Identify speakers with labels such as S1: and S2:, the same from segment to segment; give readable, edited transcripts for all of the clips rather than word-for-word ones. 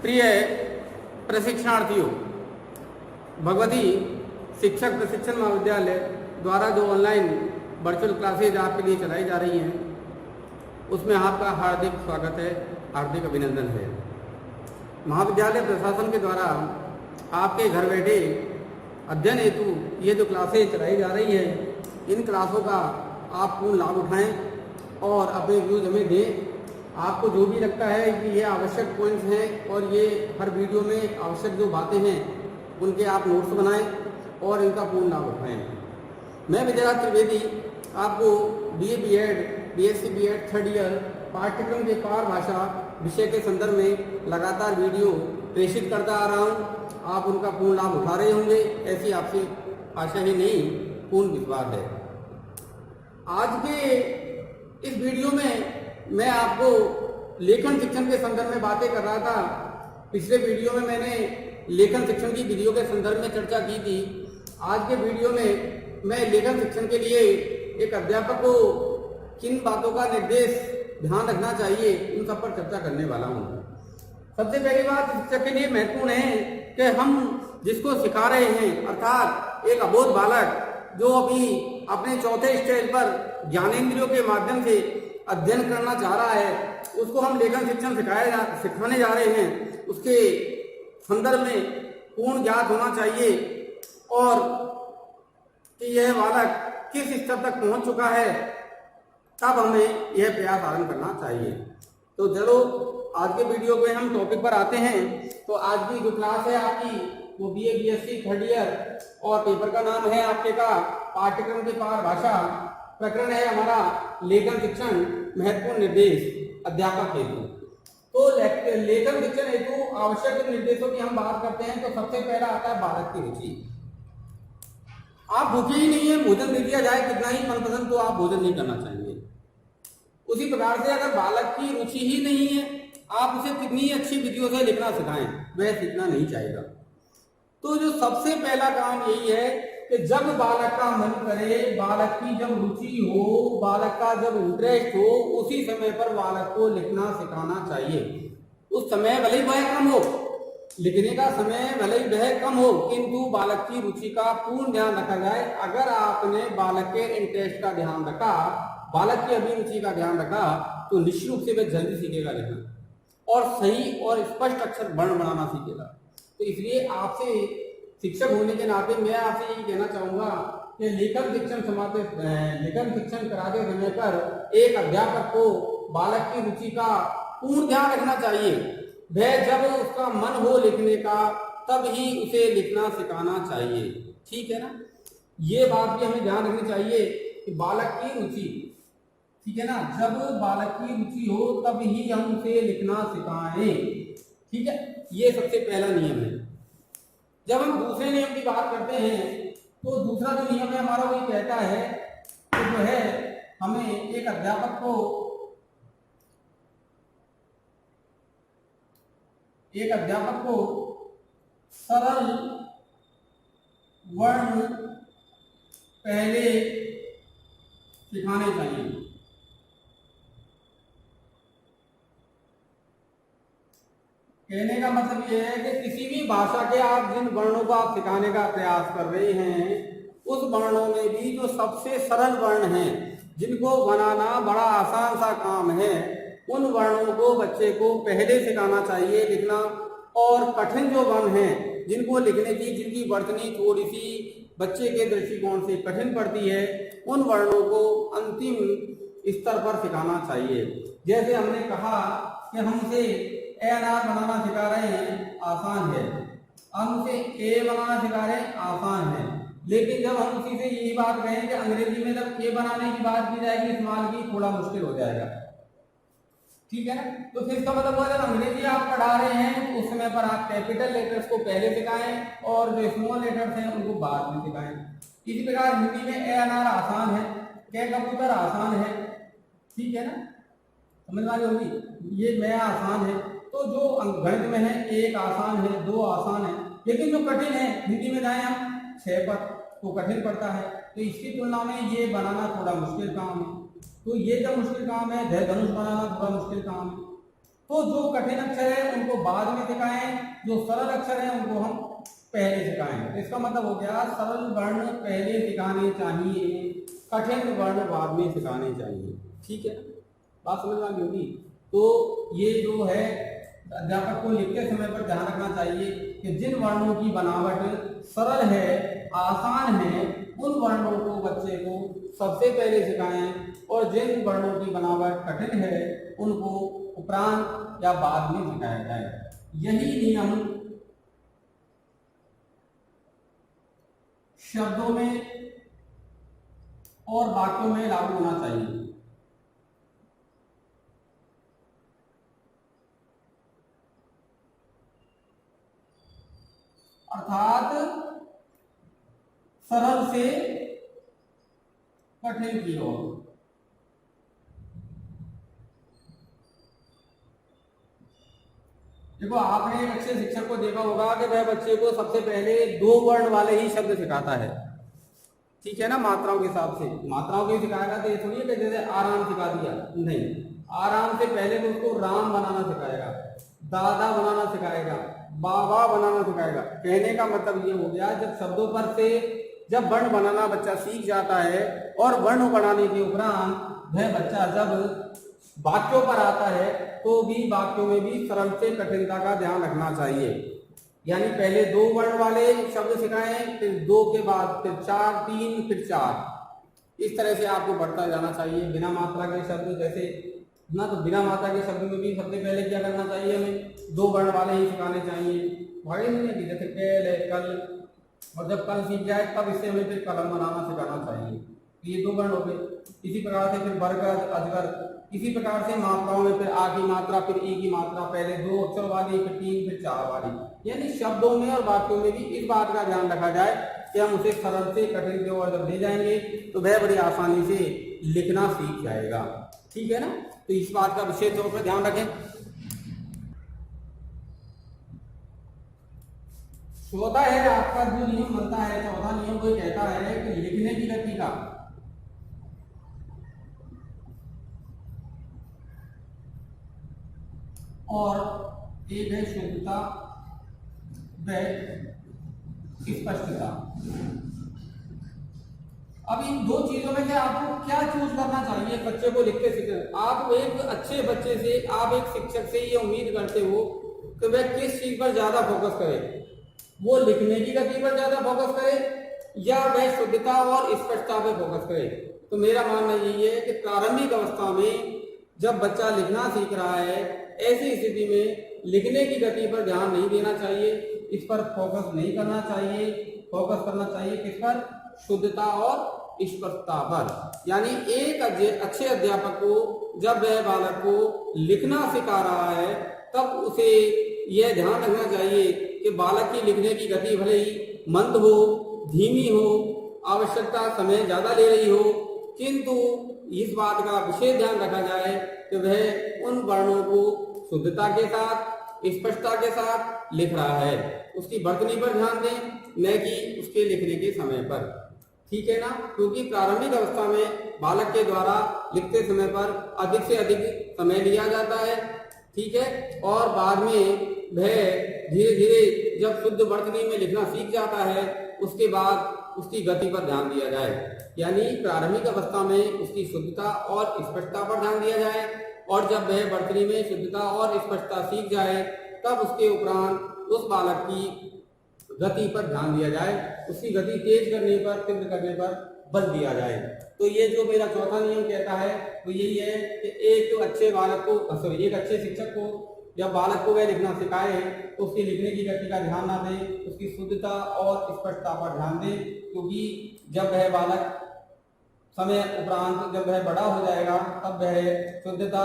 S1: प्रिय प्रशिक्षणार्थियों, भगवती शिक्षक प्रशिक्षण महाविद्यालय द्वारा जो ऑनलाइन वर्चुअल क्लासेज आपके लिए चलाई जा रही हैं, उसमें आपका हार्दिक स्वागत है, हार्दिक अभिनंदन है। महाविद्यालय प्रशासन के द्वारा आपके घर बैठे अध्ययन हेतु ये जो क्लासेज चलाई जा रही है, इन क्लासों का आप पूर्ण लाभ उठाएं और अपने व्यूज हमें दें। आपको जो भी लगता है कि ये आवश्यक पॉइंट्स हैं और ये हर वीडियो में आवश्यक जो बातें हैं उनके आप नोट्स बनाएं और इनका पूर्ण लाभ उठाएं। मैं विजयराज त्रिवेदी आपको BA BEd BSc BEd 3rd year पाठ्यक्रम के पार भाषा विषय के संदर्भ में लगातार वीडियो प्रेषित करता आ रहा हूँ। आप उनका पूर्ण लाभ उठा रहे होंगे, ऐसी आपसे आशा ही नहीं, पूर्ण विश्वास है। आज के इस वीडियो में मैं आपको लेखन शिक्षण के संदर्भ में बातें कर रहा था। पिछले वीडियो में मैंने लेखन शिक्षण की विधियों के संदर्भ में चर्चा की थी। आज के वीडियो में मैं लेखन शिक्षण के लिए एक अध्यापक को किन बातों का निर्देश ध्यान रखना चाहिए, उन सब पर चर्चा करने वाला हूँ। सबसे पहली बात शिक्षक के लिए महत्वपूर्ण है कि हम जिसको सिखा रहे हैं, अर्थात एक अबोध बालक जो अभी अपने चौथे स्टेज पर ज्ञानेंद्रियों के माध्यम से अध्ययन करना चाह रहा है, उसको हम लेखन शिक्षण सिखाने जा रहे हैं। उसके संदर्भ में पूर्ण ज्ञात होना चाहिए और कि यह बालक किस स्तर तक पहुंच चुका है, तब हमें यह प्रयास आरंभ करना चाहिए। तो चलो आज के वीडियो में हम टॉपिक पर आते हैं। तो आज की जो क्लास है आपकी वो BA BSc 3rd ईयर और पेपर का नाम है आपके का पाठ्यक्रम के पार भाषा। प्रकरण है हमारा लेखन शिक्षण महत्वपूर्ण निर्देश अध्यापक हेतु। तो लेखन शिक्षण हेतु आवश्यक निर्देशों की हम बात करते हैं तो सबसे पहला आता है बालक की रुचि। आप भूखे ही नहीं है, भोजन दे दिया जाए कितना ही मनपसंद, तो आप भोजन नहीं करना चाहेंगे। उसी प्रकार से अगर बालक की रुचि ही नहीं है, आप उसे कितनी अच्छी विधियों से लिखना सिखाएं, वह सीखना नहीं चाहेगा। तो जो सबसे पहला काम यही है कि जब बालक का मन करे, बालक की जब रुचि हो, बालक का जब इंटरेस्ट हो, उसी समय पर बालक को लिखना सिखाना चाहिए। उस समय भले ही वह कम हो, लिखने का समय भले ही वह कम हो, किंतु बालक की रुचि का पूर्ण ध्यान रखा जाए। अगर आपने बालक के इंटरेस्ट का ध्यान रखा, बालक की अभिरुचि का ध्यान रखा, तो निश्चित रूप से वह जल्दी सीखेगा लिखना और सही और स्पष्ट अक्षर वर्ण बनाना सीखेगा। तो इसलिए आपसे शिक्षक होने के नाते मैं आपसे यही कहना चाहूंगा कि लेखन शिक्षण कराते समय पर एक अध्यापक को बालक की रुचि का पूर्ण ध्यान रखना चाहिए। वह जब उसका मन हो लिखने का, तब ही उसे लिखना सिखाना चाहिए। ठीक है ना, ये बात भी हमें ध्यान रखनी चाहिए कि बालक की रुचि, ठीक है ना, जब बालक की रुचि हो तब ही हम उसे लिखना सिखाएं। ठीक है, ये सबसे पहला नियम है। जब हम दूसरे नियम की बात करते हैं तो दूसरा जो नियम है हमारा वही कहता है कि जो है हमें एक अध्यापक को सरल वर्ण पहले सिखाने चाहिए। कहने का मतलब यह है कि किसी भी भाषा के आप जिन वर्णों को आप सिखाने का प्रयास कर रहे हैं, उस वर्णों में भी जो सबसे सरल वर्ण हैं, जिनको बनाना बड़ा आसान सा काम है, उन वर्णों को बच्चे को पहले सिखाना चाहिए लिखना। और कठिन जो वर्ण हैं, जिनको लिखने की जिनकी वर्तनी थोड़ी सी बच्चे के दृष्टिकोण से कठिन पड़ती है, उन वर्णों को अंतिम स्तर पर सिखाना चाहिए। जैसे हमने कहा कि हम उसे ए अनार बनाना सिखा रहे हैं, आसान है। हम उसे ए बनाना सिखा रहे हैं, आसान है। लेकिन जब हम उसी से यही बात कहें कि अंग्रेजी में जब ए बनाने की बात की जाएगी, इस्तेमाल की, थोड़ा मुश्किल हो जाएगा। ठीक है ना, तो फिर इसका मतलब जब अंग्रेजी आप पढ़ा रहे हैं उस समय पर आप कैपिटल लेटर्स को पहले सिखाएं और जो स्मॉल लेटर्स हैं उनको बाद में सिखाएं। इसी प्रकार हिंदी में ए अनार आसान है, के कबूतर आसान है। ठीक है ना, समझ वाली होगी, ये मैं आसान है। तो जो गणित में है एक आसान है, दो आसान है, लेकिन जो कठिन है हिंदी में जाए हम 6 पर तो कठिन पड़ता है। तो इसकी तुलना में ये बनाना थोड़ा मुश्किल काम है। तो ये जब मुश्किल काम है, धनुष बनाना थोड़ा मुश्किल काम है। तो जो कठिन अक्षर है उनको बाद में सिखाएं, जो सरल अक्षर है उनको हम पहले सिखाएं। तो इसका मतलब हो गया सरल वर्ण पहले सिखाने चाहिए, कठिन वर्ण बाद में सिखाने चाहिए। ठीक है, बात समझ में आ गई होगी। तो ये जो है अध्यापक को लिखते समय पर ध्यान रखना चाहिए कि जिन वर्णों की बनावट सरल है, आसान है, उन वर्णों को बच्चे को सबसे पहले सिखाएं और जिन वर्णों की बनावट कठिन है उनको उपरांत या बाद में सिखाया जाए। यही नियम शब्दों में और वाक्यों में लागू होना चाहिए। अर्थात सरल से कठिन की ओर। देखो, आपने एक अच्छे शिक्षक को देखा होगा कि वह बच्चे को सबसे पहले 2 वर्ण वाले ही शब्द सिखाता है। ठीक है ना, मात्राओं के हिसाब से। मात्राओं के सिखाएगा तो ये थोड़ी है कि जैसे आराम सिखा दिया, नहीं। आराम से पहले तो उसको राम बनाना सिखाएगा, दादा बनाना सिखाएगा, बाबा बनाना सिखाएगा। कहने का मतलब ये हो गया, जब शब्दों पर से जब वर्ण बनाना बच्चा सीख जाता है और वर्ण बनाने के उपरांत वह बच्चा जब वाक्यों पर आता है तो भी वाक्यों में भी सरल से कठिनता का ध्यान रखना चाहिए। यानी पहले 2 वर्ण वाले शब्द सिखाएं, फिर 2 के बाद फिर 4, 3, फिर 4। इस तरह से आपको बढ़ता जाना चाहिए। बिना मात्रा के शब्द जैसे ना, तो बिना मात्रा के शब्द में भी सबसे पहले क्या करना चाहिए, हमें 2 वर्ण वाले ही सिखाने चाहिए। भाई नहीं है कि जैसे पहले कल, और जब कल सीख जाए तब इससे हमें फिर कलम बनाना सिखाना चाहिए। ये 2 वर्ण हो गए। इसी प्रकार से फिर बरगद, अजगर, इसी प्रकार से मात्राओं में फिर आ की मात्रा, फिर ई की मात्रा, पहले 2 अक्षर वाली, फिर 3, फिर 4 वाली। यानी शब्दों में और वाक्यों में भी इस बात का ध्यान रखा जाए कि हम उसे सरल से कठिन की ओर जब ले जाएंगे तो वह बड़ी आसानी से लिखना सीख जाएगा। ठीक है ना, तो इस बात का विशेष तौर पर ध्यान रखें। चौथा है आपका जो नियम बनता है, चौथा नियम कोई कहता है कि लिखने की गति का और एक है शुद्धता व स्पष्टता। अब इन 2 चीजों में से आपको क्या चूज करना चाहिए बच्चे को लिखते सीखते? आप एक अच्छे बच्चे से, आप एक शिक्षक से ये उम्मीद करते हो कि वह किस चीज पर ज्यादा फोकस करे, वो लिखने की गति पर ज्यादा फोकस करे या वह शुद्धता और स्पष्टता पर फोकस करे? तो मेरा मानना यही है कि प्रारंभिक अवस्था में जब बच्चा लिखना सीख रहा है, ऐसी स्थिति में लिखने की गति पर ध्यान नहीं देना चाहिए, इस पर फोकस नहीं करना चाहिए। फोकस करना चाहिए किस पर? शुद्धता और स्पष्टता पर। यानी एक अच्छे अध्यापक को जब वह बालक को लिखना सिखा रहा है तब उसे यह ध्यान रखना चाहिए कि बालक की लिखने की गति भले ही मंद हो, धीमी हो, आवश्यकता समय ज्यादा ले रही हो, किंतु इस बात का विशेष ध्यान रखा जाए कि वह उन वर्णों को शुद्धता के साथ, स्पष्टता के साथ लिख रहा है। उसकी वर्तनी पर ध्यान दें, न कि उसके लिखने के समय पर। ठीक है ना, क्योंकि प्रारंभिक अवस्था में बालक के द्वारा लिखते समय पर अधिक से अधिक समय लिया जाता है। ठीक है, और बाद में वह धीरे धीरे जब शुद्ध वर्तनी में लिखना सीख जाता है उसके बाद उसकी गति पर ध्यान दिया जाए। यानी प्रारंभिक अवस्था में उसकी शुद्धता और स्पष्टता पर ध्यान दिया जाए, और जब वह वर्तनी में शुद्धता और स्पष्टता सीख जाए तब उसके उपरांत उस बालक की गति पर ध्यान दिया जाए, उसकी गति तेज करने पर, तीव्र करने पर बल दिया जाए। तो ये जो मेरा चौथा नियम कहता है वो यही है कि एक अच्छे बालक को, एक अच्छे शिक्षक को जब बालक को वह लिखना सिखाए तो उसकी लिखने की गति का ध्यान ना दें, उसकी शुद्धता और स्पष्टता पर ध्यान दें। क्योंकि जब वह बालक समय उपरांत जब वह बड़ा हो जाएगा तब वह शुद्धता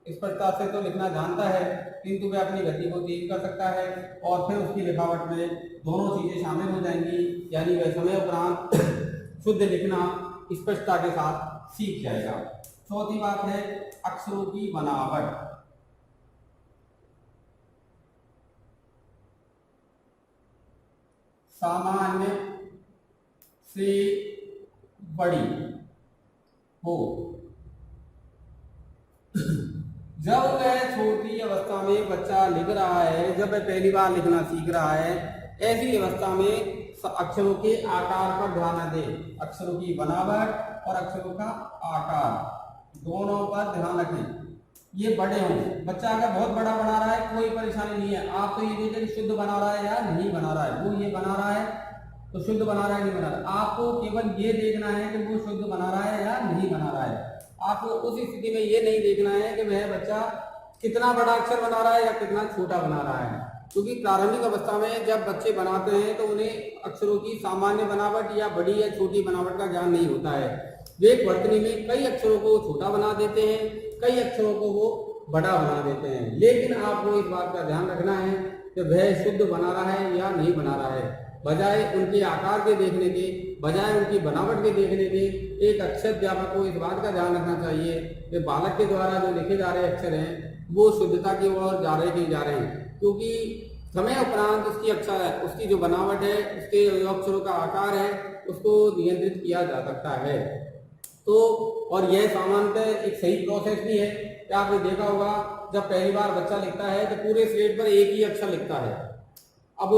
S1: स्पष्टता से तो लिखना जानता है, किंतु वह अपनी गति को तेज कर सकता है और फिर उसकी लिखावट में दोनों चीजें शामिल हो जाएंगी। यानी वह समय उपरांत शुद्ध लिखना स्पष्टता के साथ सीख जाएगा। चौथी बात है अक्षरों की बनावट। सामान्य से बड़ी हो, जब वह छोटी अवस्था में बच्चा लिख रहा है, जब वह पहली बार लिखना सीख रहा है, ऐसी अवस्था में अक्षरों के आकार पर ध्यान न दें। अक्षरों की बनावट और अक्षरों का आकार दोनों पर ध्यान रखें। ये बड़े हों, बच्चा अगर बहुत बड़ा बना रहा है कोई परेशानी नहीं है, आप तो ये देखें कि शुद्ध बना रहा है या नहीं बना रहा है। वो ये बना रहा है तो शुद्ध बना रहा है नहीं बना रहा है, आपको केवल ये देखना है कि वो शुद्ध बना रहा है या नहीं बना रहा है। आपको उस स्थिति में ये नहीं देखना है कि वह बच्चा कितना बड़ा अक्षर बना रहा है या कितना छोटा बना रहा है, क्योंकि प्रारंभिक अवस्था में जब बच्चे बनाते हैं तो उन्हें अक्षरों की सामान्य बनावट या बड़ी या छोटी बनावट का ज्ञान नहीं होता है। वे एक वर्तनी में कई अक्षरों को छोटा बना देते हैं, कई अक्षरों को वो बड़ा बना देते हैं। लेकिन आपको इस बात का ध्यान रखना है कि वह शुद्ध बना रहा है या नहीं बना रहा है। बजाय उनके आकार के देखने के, बजाय उनकी बनावट के देखने के, एक अक्षर अध्यापक को इस बात का ध्यान रखना चाहिए कि बालक के द्वारा जो लिखे जा रहे अक्षर हैं वो शुद्धता की ओर जा रहे हैं, क्योंकि समय उपरांत उसकी अक्षर है, उसकी जो बनावट है, उसके जो अक्षरों का आकार है, उसको नियंत्रित किया जा सकता है। तो और यह सामान्यतः एक सही प्रोसेस भी है कि आपने देखा होगा जब पहली बार बच्चा लिखता है तो पूरे स्लेट पर एक ही अक्षर लिखता है। अब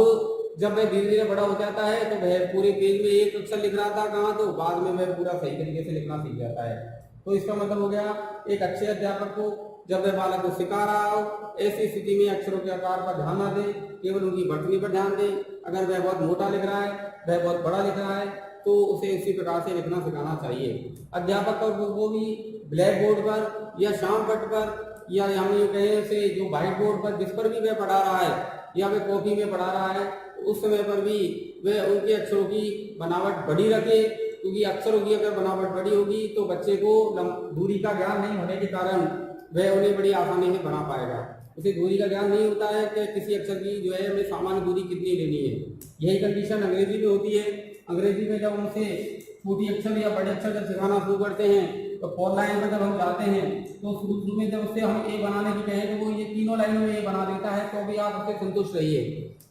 S1: जब वह धीरे धीरे बड़ा हो जाता है तो वह पूरे पेज में एक अक्षर लिख रहा था कहाँ, तो बाद में वह पूरा सही तरीके से लिखना सीख जाता है। तो इसका मतलब हो गया एक अच्छे अध्यापक को जब वह बालक को सिखा रहा हो, ऐसी स्थिति में अक्षरों के आकार पर ध्यान न दे, केवल उनकी वर्तनी पर ध्यान दे। अगर वह बहुत मोटा लिख रहा है, वह बहुत बड़ा लिख रहा है, तो उसे इसी प्रकार से लिखना सिखाना चाहिए। अध्यापक को भी ब्लैक बोर्ड पर या श्याम पट्ट पर या हम ये कहें से जो व्हाइट बोर्ड पर जिस पर भी वह पढ़ा रहा है या वह कॉपी में पढ़ा रहा है, उस समय पर भी वह उनके अक्षरों की बनावट बड़ी रखे, क्योंकि अक्षरों की अगर बनावट बड़ी होगी तो बच्चे को दूरी का ज्ञान नहीं होने के कारण वह उन्हें बड़ी आसानी से बना पाएगा। उसे दूरी का ज्ञान नहीं होता है कि किसी अक्षर की जो है हमें सामान्य दूरी कितनी लेनी है। यही कंडीशन अंग्रेजी में होती है। अंग्रेजी में जब उनसे छोटी अक्षर या बड़े अक्षर जब सिखाना शुरू करते हैं तो 4 लाइन पर जब हम जाते हैं तो शुरू में जब उससे हम ए बनाने की कहें तो वो ये तीनों लाइनों में ए बना देता है, तो भी आप उससे संतुष्ट रहिए।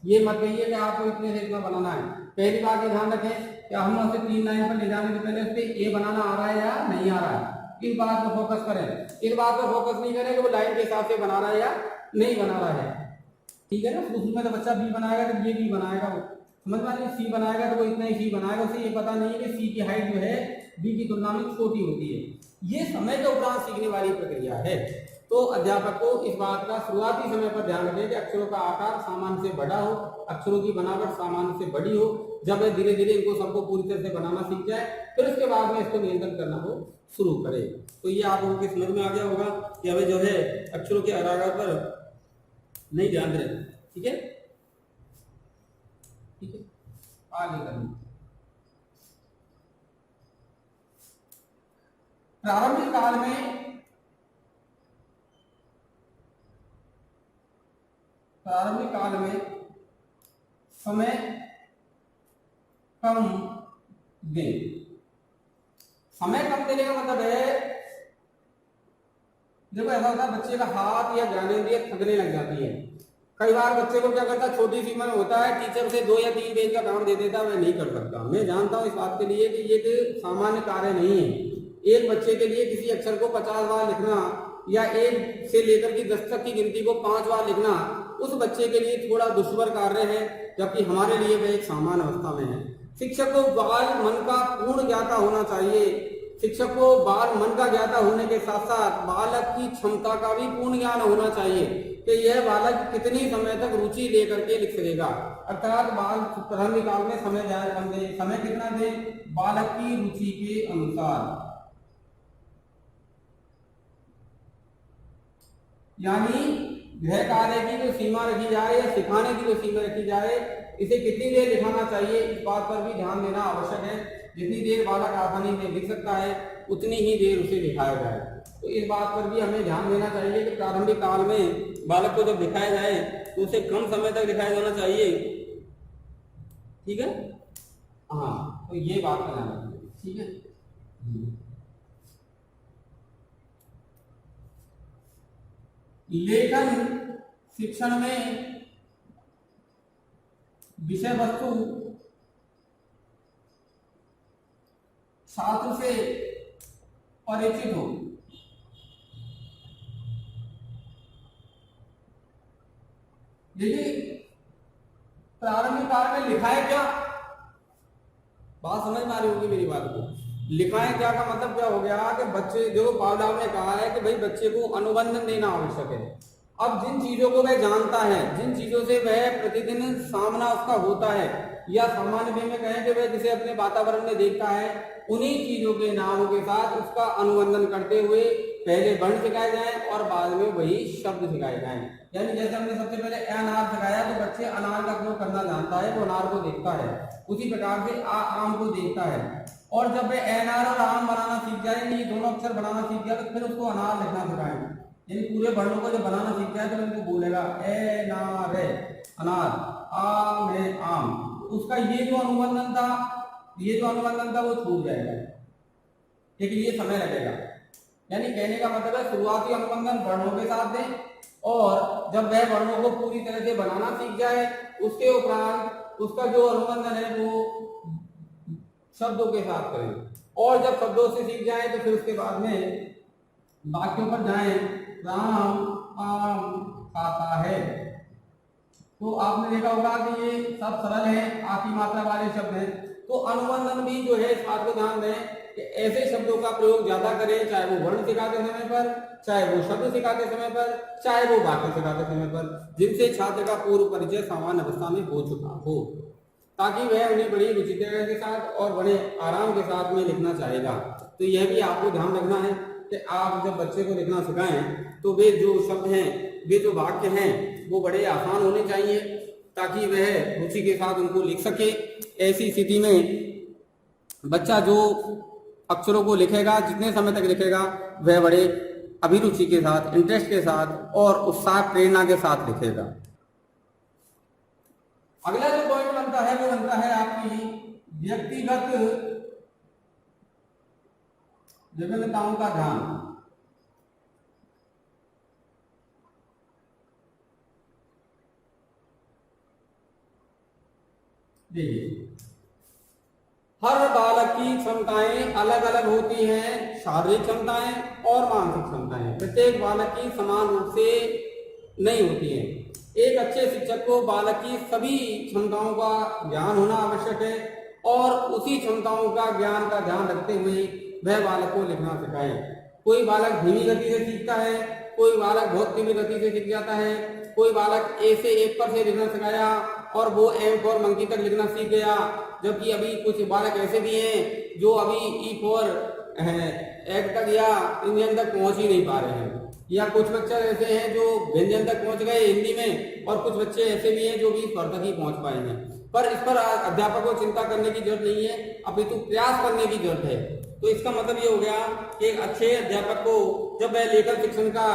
S1: ये मत कहिए कि आपको इतने से इतना बनाना है। पहली बात ये ध्यान रखें कि हम उसे 3 लाइन पर ले जाने से पहले उस पर ए बनाना आ रहा है या नहीं आ रहा है, इस बात पर फोकस करें। इस बात पर फोकस नहीं करें कि वो लाइन के हिसाब से बना रहा है या नहीं बना रहा है। ठीक है ना। शुरू में तो बच्चा बी बनाएगा तो ये बी बनाएगा, वो समझ में आएगा। सी बनाएगा तो वो इतना ही सी बनाएगा, उसे ये पता नहीं है कि सी की हाइट जो है बी की तुलना में छोटी होती है। ये समय के उपरांत सीखने वाली प्रक्रिया है। तो अध्यापक को इस बात का शुरुआती समय पर ध्यान रखें कि अक्षरों का आकार सामान्य से बड़ा हो, अक्षरों की बनावट सामान्य से बड़ी हो। जब वह धीरे धीरे इनको सबको पूरी तरह से बनाना सीख जाए फिर उसके बाद में इसको नियंत्रण करना वो शुरू करे। तो ये आप लोगों के समझ में आ गया होगा कि हमें जो है अक्षरों के आकार पर नहीं ध्यान दें। ठीक है, ठीक है, आगे करें। प्रारंभिक काल में समय कम दें। समय कम देने का मतलब है, देखो ऐसा होता है बच्चे का हाथ या ज्ञानेंद्रिय थकने लग जाती है। कई बार बच्चे को क्या करता है, छोटी सी उम्र होता है, टीचर से 2 या 3 पेज का काम दे देता है, वह नहीं कर सकता। मैं जानता हूँ इस बात के लिए कि ये एक सामान्य कार्य नहीं है। एक बच्चे के लिए किसी अक्षर को 50 बार लिखना या 1 से लेकर के 10 तक की गिनती को 5 बार लिखना उस बच्चे के लिए थोड़ा दुश्वार कार्य है, जबकि हमारे लिए वह एक सामान्य अवस्था में है। शिक्षक को बाल मन का पूर्ण ज्ञाता होना चाहिए। शिक्षक को बाल मन का ज्ञाता होने के साथ साथ बालक की क्षमता का भी पूर्ण ज्ञान होना चाहिए कि यह बालक कितनी समय तक रुचि लेकर के लिख सकेगा। अर्थात बाल प्रारंभिक काल में समय जाए कम दे। समय कितना दे? बालक की रुचि के अनुसार। यानी गृह कार्य की जो सीमा रखी जाए या सिखाने की जो सीमा रखी जाए, इसे कितनी देर लिखाना चाहिए इस बात पर भी ध्यान देना आवश्यक है। जितनी देर बालक आसानी से लिख सकता है उतनी ही देर उसे लिखाया जाए। तो इस बात पर भी हमें ध्यान देना चाहिए कि प्रारंभिक काल में बालक को जब लिखाया जाए तो उसे कम समय तक लिखाया जाना चाहिए। ठीक है, हाँ, तो ये बात का ध्यान रखिए। ठीक है, लेखन शिक्षण में विषय वस्तु छात्र से परिचित हो। देखिए प्रारंभिक काल में लिखा है क्या, बात समझ में आ रही होगी मेरी बात को। लिखा है क्या का मतलब क्या हो गया कि बच्चे, देखो पावलोव ने कहा है कि भाई बच्चे को अनुबंधन देना आवश्यक है। अब जिन चीजों को वह जानता है, जिन चीजों से वह प्रतिदिन सामना उसका होता है, या सामान्य वे में कहें कि वह जिसे अपने वातावरण में देखता है, उन्हीं चीजों के नामों के साथ उसका अनुबंधन करते हुए पहले वर्ण सिखाए जाएं और बाद में वही शब्द सिखाए जाएं। यानी जैसे हमने सबसे पहले अनार सिखाया तो बच्चे अनार का प्रयोग करना जानता है, वो अनार को देखता है। उसी प्रकार से आम को देखता है, और जब वह अनार और आम बनाना सीख जाए, ये दोनों अक्षर बनाना सीख गया, तो फिर उसको अनार लिखना सिखाएं। इन पूरे वर्णों को जब बनाना सीख जाए तो इनको बोलेगा ए नार अनार, आम है आम। उसका ये जो अनुबंधन था वो छूट जाएगा, लेकिन ये समय लगेगा। यानी कहने का मतलब है शुरुआती अनुबंधन वर्णों के साथ दें, और जब वह वर्णों को पूरी तरह से बनाना सीख जाए उसके उपरांत उसका जो अनुबंधन है वो शब्दों के साथ करें, और जब शब्दों से सीख जाए तो फिर उसके बाद में वाक्यों पर जाएं। राम आम खाता है, तो आपने देखा होगा कि ये सब सरल है, आखिरी मात्रा वाले शब्द हैं। तो अनुबंधन भी जो है इस बात को ध्यान दें कि ऐसे शब्दों का प्रयोग ज्यादा करें, चाहे वो वर्ण सिखाते समय पर, चाहे वो शब्द सिखाते समय पर, चाहे वो वाक्य सिखाते समय पर, जिनसे छात्र का पूर्व परिचय सामान्य अवस्था में हो चुका हो, ताकि वह उन्हें बड़ी रुचिता के साथ और बड़े आराम के साथ में लिखना चाहेगा। तो यह भी आपको ध्यान रखना है कि आप जब बच्चे को लिखना सिखाएं तो वे जो शब्द हैं, वे जो वाक्य हैं, वो बड़े आसान होने चाहिए ताकि वह रुचि के साथ उनको लिख सके। ऐसी स्थिति में बच्चा जो अक्षरों को लिखेगा, जितने समय तक लिखेगा, वह बड़े अभिरुचि के साथ, इंटरेस्ट के साथ और उत्साह प्रेरणा के साथ लिखेगा। अगला जो पॉइंट बनता है वो बनता है आपकी व्यक्तिगत विभिन्नताओं का ध्यान। देखिए हर बालक की क्षमताएं अलग अलग होती हैं, शारीरिक क्षमताएं और मानसिक क्षमताएं प्रत्येक बालक की समान रूप से नहीं होती हैं। एक अच्छे शिक्षक को बालक की सभी क्षमताओं का ज्ञान होना आवश्यक है, और उसी क्षमताओं का ज्ञान का ध्यान रखते हुए वह बालक को लिखना सिखाए। कोई बालक धीमी गति से सीखता है, कोई बालक बहुत धीमी गति से सीख जाता है, कोई बालक ए से एक पर से लिखना सिखाया और वो एम फॉर मंकी तक लिखना सीख गया, जबकि अभी कुछ बालक ऐसे भी हैं जो अभी ई फॉर एग तक या इंजन तक पहुंच ही नहीं पा रहे हैं, या कुछ बच्चे ऐसे हैं जो व्यंजन तक पहुंच गए हिंदी में, और कुछ बच्चे ऐसे भी हैं जो भी स्वर तक ही पहुंच पाए हैं। पर इस पर अध्यापक को चिंता करने की जरूरत नहीं है, अपितु प्रयास करने की जरूरत है। तो इसका मतलब ये हो गया कि एक अच्छे अध्यापक को जब वह लेखन शिक्षण का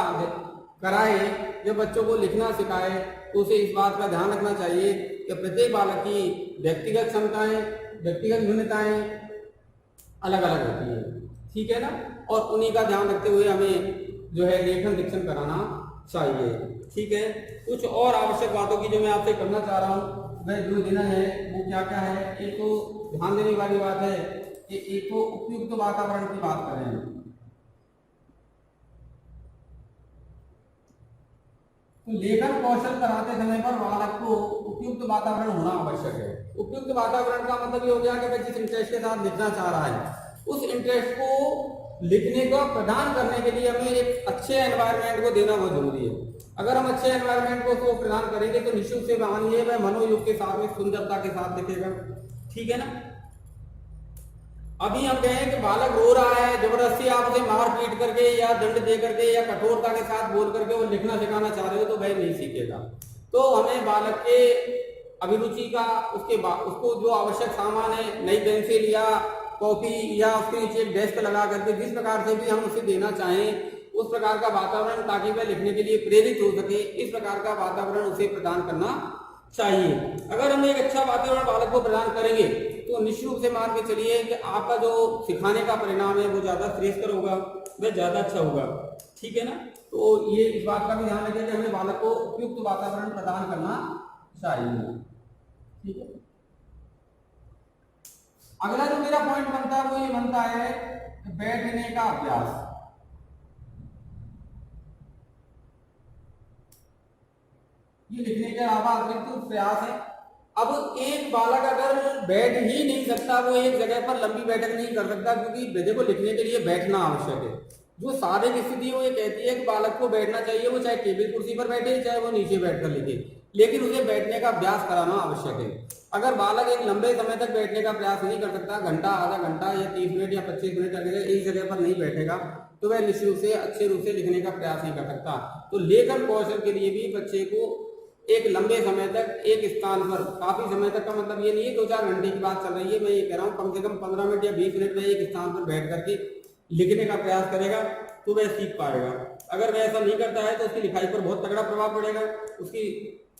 S1: कराए, जब बच्चों को लिखना सिखाए, तो उसे इस बात का ध्यान रखना चाहिए कि प्रत्येक बालक की व्यक्तिगत क्षमताएं, व्यक्तिगत भिन्नताएं अलग अलग होती है, ठीक है ना, और उन्हीं का ध्यान रखते हुए हमें जो है लेखन शिक्षण कराना चाहिए। ठीक है, कुछ और आवश्यक बातों की जो मैं आपसे करना चाह रहा हूँ वह जो देना है वो क्या क्या है। एक तो ध्यान देने वाली बात है कि एक तो उपयुक्त वातावरण की बात करें। तो लेखन कौशल कराते समय पर बालक को उपयुक्त वातावरण होना आवश्यक है। उपयुक्त वातावरण का मतलब ये हो गया कि वह जिस इंटरेस्ट के साथ लिखना चाह रहा है, उस इंटरेस्ट को लिखने का प्रदान करने के लिए हमें एक अच्छे एनवायरनमेंट को देना बहुत जरूरी है। अगर हम अच्छे एनवायरनमेंट को प्रदान करेंगे तो निश्चित से मानिए वह मनोयोग के साथ में सुंदरता के साथ लिखेगा, ठीक है ना। अभी हम कहें कि बालक रो रहा है, जबरदस्ती आप उसे मार पीट करके या दंड दे करके या कठोरता के साथ बोल करके वो लिखना सिखाना चाह रहे हो तो वह नहीं सीखेगा। तो हमें बालक के अभिरुचि का उसको जो आवश्यक सामान है, नई पेंसिल या कॉपी या उसके नीचे एक डेस्क लगा करके जिस प्रकार से भी हम उसे देना चाहें उस प्रकार का वातावरण, ताकि वह लिखने के लिए प्रेरित हो सके, इस प्रकार का वातावरण उसे प्रदान करना चाहिए। अगर हम एक अच्छा वातावरण बालक को प्रदान करेंगे तो निश्चित रूप से मान के चलिए कि आपका जो सिखाने का परिणाम है वो ज्यादा श्रेष्ठ होगा, वह ज्यादा अच्छा होगा, ठीक है ना। तो ये इस बात का भी ध्यान रखें कि हमें बालक को उपयुक्त वातावरण प्रदान करना चाहिए, ठीक है। अगला जो मेरा पॉइंट बनता है वो ये बनता है बैठने का अभ्यास। ये लिखने के अलावा अतिरिक्त प्रयास है। अब एक बालक अगर बैठ ही नहीं सकता, वो एक जगह पर लंबी बैठक नहीं कर सकता, क्योंकि विधि को लिखने के लिए बैठना आवश्यक है। जो शारीरिक स्थिति है वो ये कहती है कि बालक को बैठना चाहिए, वो चाहे टेबल कुर्सी पर बैठे चाहे वो नीचे बैठकर लिखे, लेकिन उसे बैठने का अभ्यास कराना आवश्यक है। अगर बालक एक लंबे समय तक बैठने का प्रयास नहीं कर सकता, घंटा, आधा घंटा या 30 मिनट या 25 मिनट अगर एक जगह पर नहीं बैठेगा, तो वह निश्चित रूप से अच्छे रूप से लिखने का प्रयास नहीं कर सकता। तो लेखन कौशल के लिए भी बच्चे को एक लंबे समय तक एक स्थान पर, काफी समय तक का मतलब ये नहीं है 2-4 घंटे की बात चल रही है, मैं ये कह रहा हूँ कम से कम 15 मिनट या 20 मिनट में एक स्थान पर बैठ करके लिखने का प्रयास करेगा तो वह सीख पाएगा। अगर वह ऐसा नहीं करता है तो उसकी लिखाई पर बहुत तगड़ा प्रभाव पड़ेगा, उसकी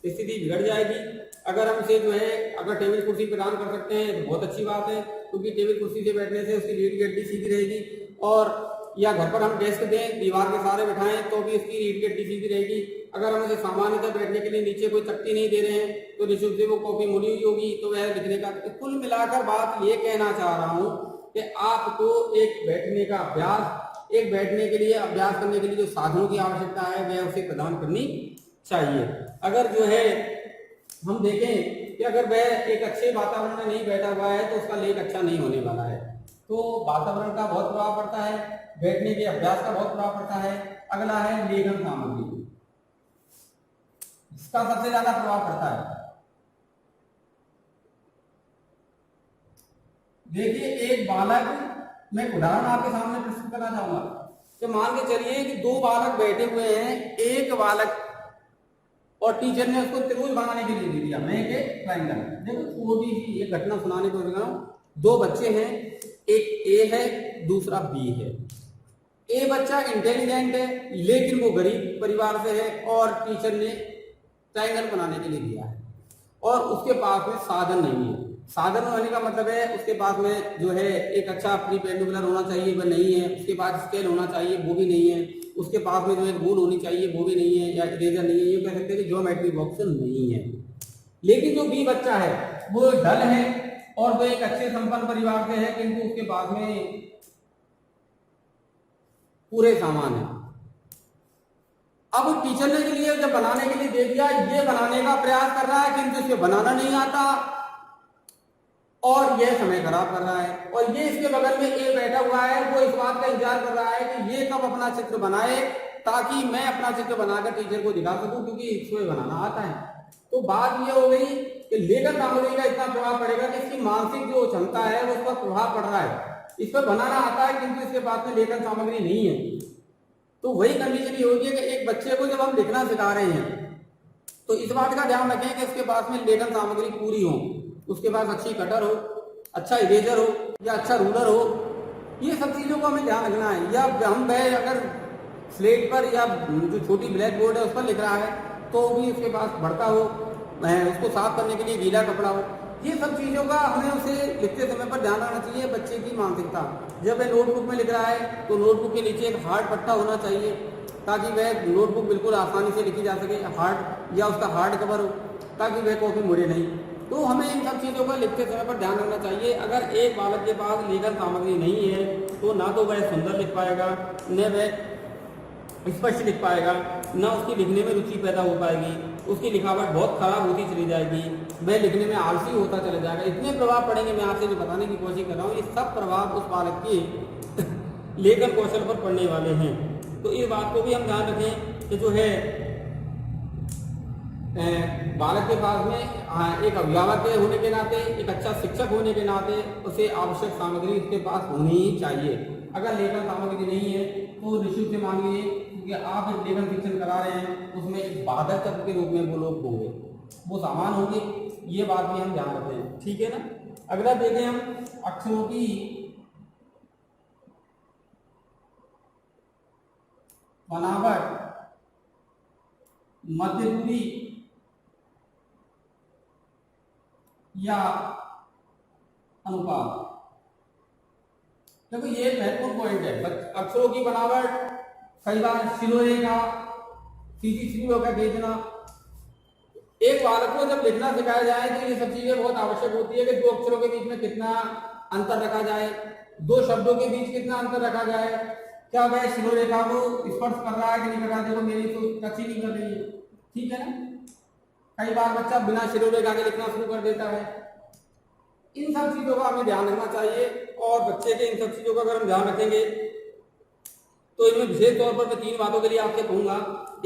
S1: स्थिति बिगड़ जाएगी। अगर हम इसे जो है अगर टेबल कुर्सी प्रदान कर सकते हैं तो बहुत अच्छी बात है, क्योंकि टेबल कुर्सी से बैठने से उसकी रीढ़ की हड्डी सीधी रहेगी। और या घर पर हम डेस्क दें, दीवार के सहारे बिठाएं तो भी उसकी रीढ़ की हड्डी सीधी रहेगी। अगर हम उसे सामान्यतः बैठने के लिए नीचे कोई तख्ती नहीं दे रहे हैं तो निश्चित से वो कॉपी मुड़ी हुई होगी, तो वह लिखने का। कुल मिलाकर बात ये कहना चाह रहा हूँ कि आपको एक बैठने का अभ्यास, एक बैठने के लिए अभ्यास करने के लिए जो साधनों की आवश्यकता है वह उसे प्रदान करनी चाहिए। अगर जो है हम देखें कि अगर वह एक अच्छे वातावरण में नहीं बैठा हुआ है तो उसका लेख अच्छा नहीं होने वाला है। तो वातावरण का बहुत प्रभाव पड़ता है, बैठने के अभ्यास का बहुत प्रभाव पड़ता है। अगला है लेखन सामग्री, इसका सबसे ज्यादा प्रभाव पड़ता है। देखिए एक बालक, मैं उदाहरण आपके सामने प्रस्तुत करना चाहूंगा कि मान के चलिए कि 2 बालक बैठे हुए हैं, एक बालक और टीचर ने उसको त्रिभुज बनाने के लिए दे दिया, मैं एक ट्रायंगल। देखो छोटी सी एक घटना सुनाने को लगा हूं। 2 बच्चे हैं, एक ए है दूसरा बी है। ए बच्चा इंटेलिजेंट है लेकिन वो गरीब परिवार से है और टीचर ने ट्रायंगल बनाने के लिए दिया है और उसके पास में साधन नहीं है। साधन होने का मतलब है उसके पास में जो है एक अच्छा परपेंडिकुलर होना चाहिए, वह नहीं है। उसके पास स्केल होना चाहिए, वो भी नहीं है। उसके पास में जो एक रूल होनी चाहिए, वो भी नहीं है, या इरेजर नहीं है। ये कह सकते हैं कि ज्योमेट्री बॉक्स नहीं है। लेकिन जो बी बच्चा है वो डल है और वो एक अच्छे संपन्न परिवार से है, किंतु उसके पास में पूरे सामान है। अब टीचर ने के लिए जब बनाने के लिए दे दिया, ये बनाने का प्रयास कर रहा है किंतु इसे बनाना नहीं आता और यह समय खराब कर रहा है। और ये इसके बगल में ए बैठा हुआ है, वो इस बात का इंतजार कर रहा है कि ये कब अपना चित्र बनाए ताकि मैं अपना चित्र बनाकर टीचर को दिखा सकूं, क्योंकि इसको बनाना आता है। तो बात ये हो गई कि लेखन सामग्री का इतना प्रभाव पड़ेगा कि इसकी मानसिक जो क्षमता है वो उस पर प्रभाव पड़ रहा है। इस पर बनाना आता है किंतु इसके पास में लेखन सामग्री नहीं है। तो वही कंडीशन ये होगी कि एक बच्चे को जब हम लिखना सिखा रहे हैं तो इस बात का ध्यान रखें कि उसके पास में लेखन सामग्री पूरी हो, उसके पास अच्छी कटर हो, अच्छा इरेजर हो या अच्छा रूलर हो। ये सब चीजों को हमें ध्यान रखना है। या हम वह अगर स्लेट पर या जो छोटी ब्लैक बोर्ड है उस पर लिख रहा है तो भी उसके पास बढ़ता हो, उसको साफ करने के लिए गीला कपड़ा हो। ये सब चीजों का हमें उसे लिखते समय पर ध्यान रखना चाहिए। बच्चे की मानसिकता, जब वह नोटबुक में लिख रहा है तो नोटबुक के नीचे एक हार्ड पट्टा होना चाहिए ताकि वह नोटबुक बिल्कुल आसानी से लिखी जा सके, हार्ड या उसका हार्ड कवर हो ताकि वह कॉपी मुड़े नहीं। तो हमें इन सब चीज़ों का लिखते समय पर ध्यान रखना चाहिए। अगर एक बालक के पास लेखन सामग्री नहीं है तो ना तो वह सुंदर लिख पाएगा, न वह स्पष्ट लिख पाएगा, ना उसकी लिखने में रुचि पैदा हो पाएगी, उसकी लिखावट बहुत खराब होती चली जाएगी, वह लिखने में आलसी होता चला जाएगा। इतने प्रभाव पड़ेंगे, मैं आपसे जो बताने की कोशिश कर रहा हूँ, ये सब प्रभाव उस बालक के लेखन कौशल पर पड़ने वाले हैं। तो इस बात को भी हम ध्यान रखें कि जो है बालक के पास में एक अभिभावक होने के नाते, एक अच्छा शिक्षक होने के नाते उसे आवश्यक सामग्री उसके पास होनी ही चाहिए। अगर लेखन सामग्री नहीं है तो निश्चित से मान लीजिए कि आप एक लेखन शिक्षण करा रहे हैं, उसमें एक बाधक तत्व के रूप में वो लोग होंगे, वो सामान होंगे। ये बात भी हम ध्यान रखते हैं, ठीक है ना। अगला देखें हम अक्षरों की बनावट, मध्य दूरी या अनुपात। देखो ये महत्वपूर्ण पॉइंट है। अक्षरों की बनावट, कई बार शिरोरेखा, सीधी सीधी का भेजना। एक बालक को जब लिखना सिखाया जाए तो ये सब चीजें बहुत आवश्यक होती है कि 2 अक्षरों के बीच में कितना अंतर रखा जाए, 2 शब्दों के बीच कितना अंतर रखा जाए, क्या वह शिरोरेखा को स्पर्श कर रहा है कि नहीं कर रहा है। देखो मेरी तो टच ही नहीं कर रही है, ठीक है ना। कई बार बच्चा बिना शिरोले के आगे लिखना शुरू कर देता है। इन सब चीजों का हमें ध्यान रखना चाहिए और बच्चे के इन सब चीजों का अगर हम ध्यान रखेंगे तो इनमें विशेष तौर पर मैं 3 बातों के लिए आपसे कहूंगा।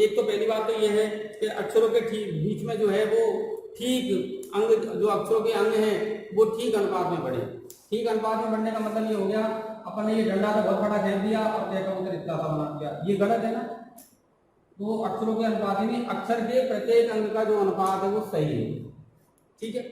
S1: एक तो पहली बात तो यह है कि अक्षरों के ठीक बीच में जो है वो ठीक अंग, जो अक्षरों के अंग हैं वो ठीक अनुपात में बढ़े। ठीक अनुपात में बढ़ने का मतलब ये हो गया, अपन ने ये डंडा तो बहुत बड़ा घेर दिया और तय कबूतर इतना सा बना दिया, ये गलत है ना। तो अक्षरों के अनुपात में अक्षर के प्रत्येक अंग का जो अनुपात है वो सही है, ठीक है।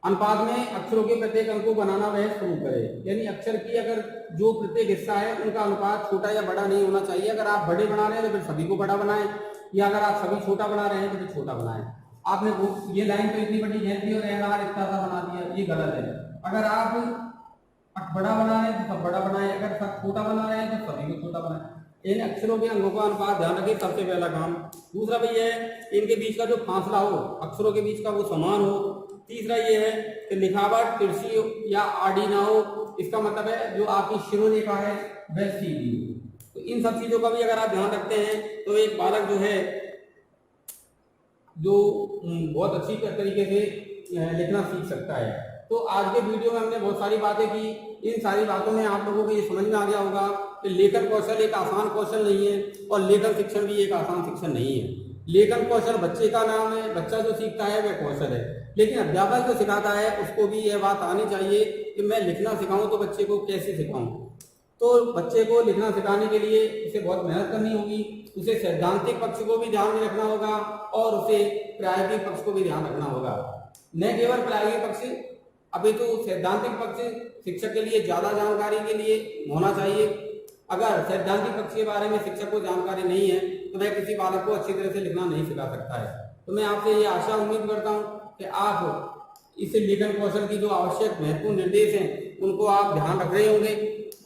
S1: अनुपात में अक्षरों के प्रत्येक अंक को बनाना वह शुरू करे, यानी अक्षर की अगर जो प्रत्येक हिस्सा है उनका अनुपात छोटा या बड़ा नहीं होना चाहिए। अगर आप बड़े बना रहे हैं तो फिर सभी को बड़ा बनाएं, या अगर आप सभी छोटा बना रहे हैं तो फिर छोटा बनाएं। आपने ये लाइन तो इतनी बड़ी घेर दी और इतना सा बना दिया, ये गलत है। अगर आप बड़ा बना रहे हैं तो सब बड़ा बनाए, अगर सब छोटा बना रहे हैं तो सभी को छोटा बनाए। इन अक्षरों के अंगों का अनुपात ध्यान रखिए, सबसे पहला काम। दूसरा भैया है इनके बीच का जो फासला हो अक्षरों के बीच का वो समान हो। तीसरा ये है कि लिखावट तिरछी या आड़ी ना हो, इसका मतलब है जो आपकी शिरोरेखा है वह सीधी हो। तो इन सब चीजों का भी अगर आप ध्यान रखते हैं तो एक बालक जो है जो बहुत अच्छी तरीके से लिखना सीख सकता है। तो आज के वीडियो में हमने बहुत सारी बातें की। इन सारी बातों में आप लोगों को ये समझ में आ गया होगा कि लेखन कौशल एक आसान कौशल नहीं है और लेखन शिक्षण भी एक आसान शिक्षण नहीं है। लेखन कौशल बच्चे का नाम है, बच्चा जो सीखता है वह कौशल है, लेकिन अध्यापक जो सिखाता है उसको भी यह बात आनी चाहिए कि मैं लिखना सिखाऊं तो बच्चे को कैसे सिखाऊं। तो बच्चे को लिखना सिखाने के लिए उसे बहुत मेहनत करनी होगी, उसे सैद्धांतिक पक्ष को भी ध्यान में रखना होगा और उसे प्रायोगिक पक्ष को भी ध्यान रखना होगा। न केवल प्रायोगिक पक्ष अभी तो सैद्धांतिक पक्ष शिक्षक के लिए ज्यादा जानकारी के लिए होना चाहिए। अगर सैद्धांतिक पक्ष के बारे में शिक्षक को जानकारी नहीं है तो वह किसी बालक को अच्छी तरह से लिखना नहीं सिखा सकता है। तो मैं आपसे ये आशा उम्मीद करता हूँ कि आप इस लेखन कौशल की जो आवश्यक महत्वपूर्ण निर्देश हैं उनको आप ध्यान रख रहे होंगे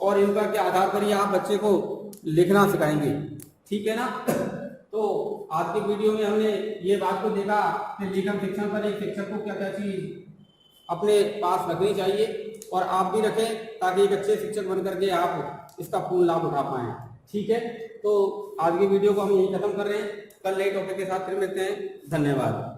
S1: और इनका के आधार पर ही आप बच्चे को लिखना सिखाएंगे, ठीक है ना। तो आज के वीडियो में हमने ये बात को देखा कि लेखन शिक्षण पर एक शिक्षक को क्या क्या चीज अपने पास रखनी चाहिए और आप भी रखें ताकि एक अच्छे शिक्षक बन करके आप इसका पूर्ण लाभ उठा पाएं, ठीक है। तो आज की वीडियो को हम यही खत्म कर रहे हैं, कल नए टॉपिक के साथ फिर मिलते हैं। धन्यवाद।